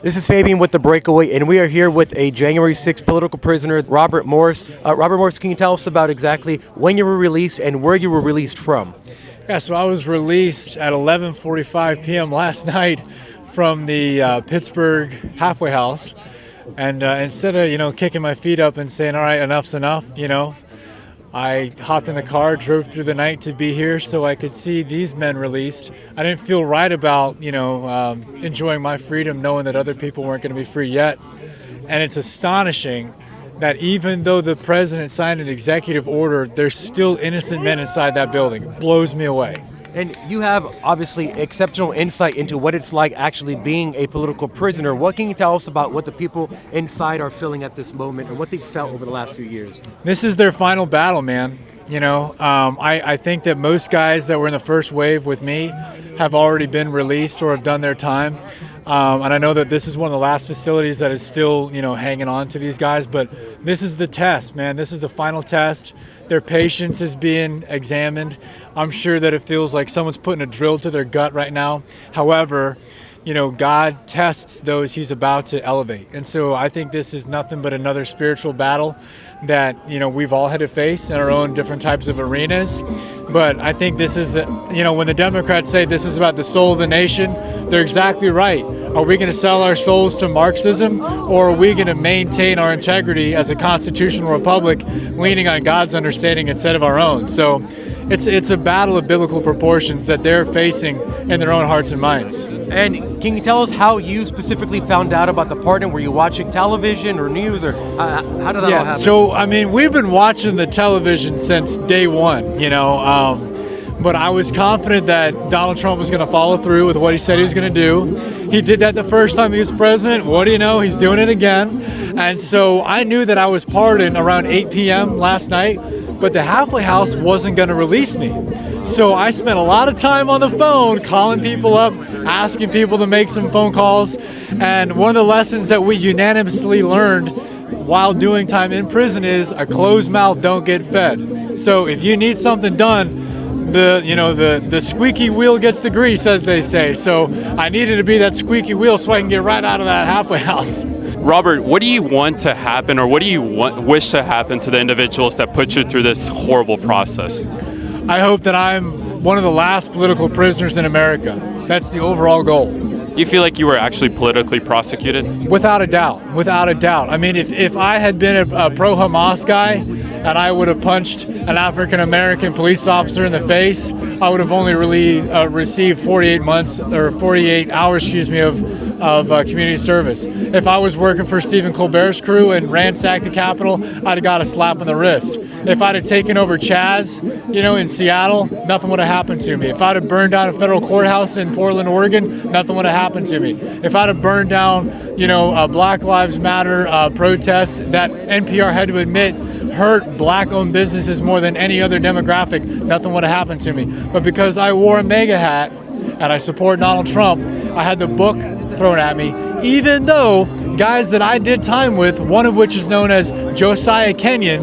This is Fabian with The Breakaway, and we are here with a January 6th political prisoner, Robert Morris. Robert Morris, can you tell us about exactly when you were released and where you were released from? Yeah, so I was released at 11:45 p.m. last night from the Pittsburgh halfway house, and instead of kicking my feet up and saying, "All right, enough's enough," I hopped in the car, drove through the night to be here so I could see these men released. I didn't feel right about, enjoying my freedom knowing that other people weren't going to be free yet. And it's astonishing that even though the president signed an executive order, there's still innocent men inside that building. It blows me away. And you have, obviously, exceptional insight into what it's like actually being a political prisoner. What can you tell us about what the people inside are feeling at this moment and what they've felt over the last few years? This is their final battle, man. I think that most guys that were in the first wave with me have already been released or have done their time. And I know that this is one of the last facilities that is still, hanging on to these guys. But this is the test, man. This is the final test. Their patience is being examined. I'm sure that it feels like someone's putting a drill to their gut right now. However, God tests those he's about to elevate. And so I think this is nothing but another spiritual battle that, we've all had to face in our own different types of arenas. But I think this is, when the Democrats say this is about the soul of the nation, they're exactly right. Are we going to sell our souls to Marxism, or are we going to maintain our integrity as a constitutional republic, leaning on God's understanding instead of our own? So it's a battle of biblical proportions that they're facing in their own hearts and minds. And can you tell us how you specifically found out about the pardon? Were you watching television or news, or how did that all happen? So, we've been watching the television since day one, but I was confident that Donald Trump was going to follow through with what he said he was going to do. He did that the first time he was president. What do you know? He's doing it again. And so I knew that I was pardoned around 8 p.m. last night, but the halfway house wasn't going to release me. So I spent a lot of time on the phone calling people up, asking people to make some phone calls. And one of the lessons that we unanimously learned while doing time in prison is a closed mouth don't get fed. So if you need something done, the squeaky wheel gets the grease, as they say. So I needed to be that squeaky wheel so I can get right out of that halfway house. Robert, what do you want to happen, or what do you wish to happen to the individuals that put you through this horrible process? I hope that I'm one of the last political prisoners in America. That's the overall goal. Do you feel like you were actually politically prosecuted? Without a doubt. Without a doubt. I mean, if I had been a pro-Hamas guy and I would have punched an African-American police officer in the face, I would have only really received 48 hours, of community service. If I was working for Stephen Colbert's crew and ransacked the Capitol, I'd have got a slap on the wrist. If I'd have taken over Chaz, in Seattle, nothing would have happened to me. If I'd have burned down a federal courthouse in Portland, Oregon, nothing would have happened to me. If I'd have burned down, a Black Lives Matter protest that NPR had to admit hurt black-owned businesses more than any other demographic, nothing would have happened to me. But because I wore a MAGA hat and I support Donald Trump, I had the book thrown at me, even though guys that I did time with, one of which is known as Josiah Kenyon,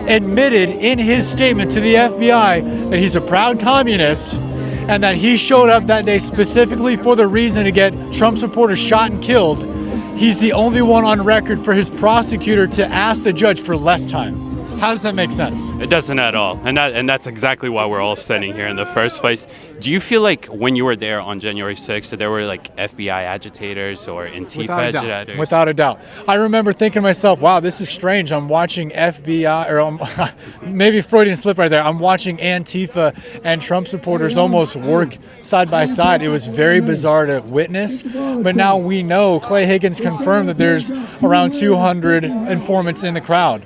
admitted in his statement to the FBI that he's a proud communist and that he showed up that day specifically for the reason to get Trump supporters shot and killed. He's the only one on record for his prosecutor to ask the judge for less time. How does that make sense? It doesn't at all. And that's exactly why we're all standing here in the first place. Do you feel like when you were there on January 6th that there were like FBI agitators or Antifa agitators? Without a doubt. I remember thinking to myself, wow, this is strange. I'm watching FBI, or maybe Freudian slip right there. I'm watching Antifa and Trump supporters almost work side by side. It was very bizarre to witness. But now we know, Clay Higgins confirmed that there's around 200 informants in the crowd.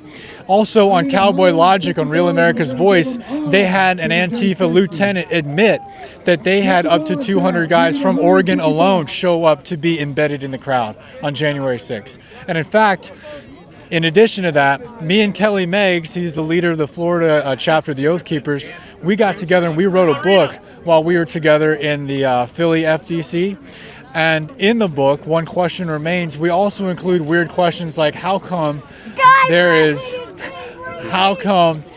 Also on Cowboy Logic on Real America's Voice, they had an Antifa lieutenant admit that they had up to 200 guys from Oregon alone show up to be embedded in the crowd on January 6th. And in fact, in addition to that, me and Kelly Meggs, he's the leader of the Florida chapter of the Oath Keepers, we got together and we wrote a book while we were together in the Philly FDC. And in the book, one question remains. We also include weird questions like how come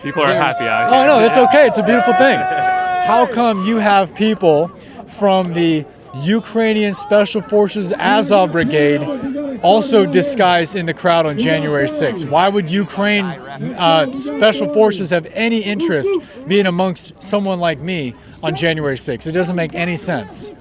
people are happy out here? Oh no, that's okay. It's a beautiful thing. How come you have people from the Ukrainian Special Forces Azov Brigade also disguised in the crowd on January 6th. Why would Ukraine Special Forces have any interest being amongst someone like me on January 6th? It doesn't make any sense.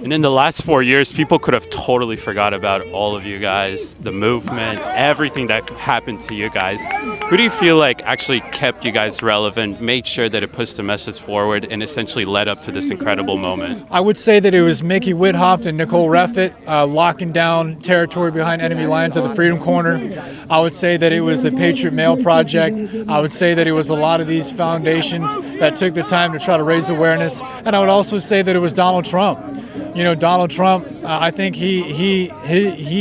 And in the last 4 years, people could have totally forgot about all of you guys, the movement, everything that happened to you guys. Who do you feel like actually kept you guys relevant, made sure that it pushed the message forward, and essentially led up to this incredible moment? I would say that it was Mickey Whithoff and Nicole Reffitt locking down territory behind enemy lines at the Freedom Corner. I would say that it was the Patriot Mail Project. I would say that it was a lot of these foundations that took the time to try to raise awareness. And I would also say that it was Donald Trump. You know, Donald Trump, I think he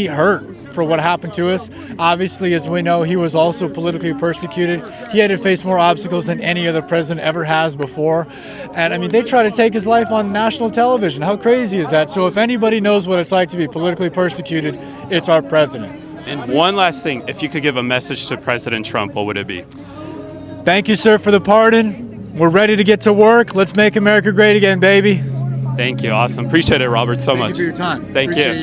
hurt for what happened to us. Obviously, as we know, he was also politically persecuted. He had to face more obstacles than any other president ever has before. And I mean, they try to take his life on national television. How crazy is that? So if anybody knows what it's like to be politically persecuted, it's our president. And one last thing, if you could give a message to President Trump, what would it be? Thank you, sir, for the pardon. We're ready to get to work. Let's make America great again, baby. Thank you. Awesome. Appreciate it, Robert, so much. Thank you for your time. Thank Appreciate you.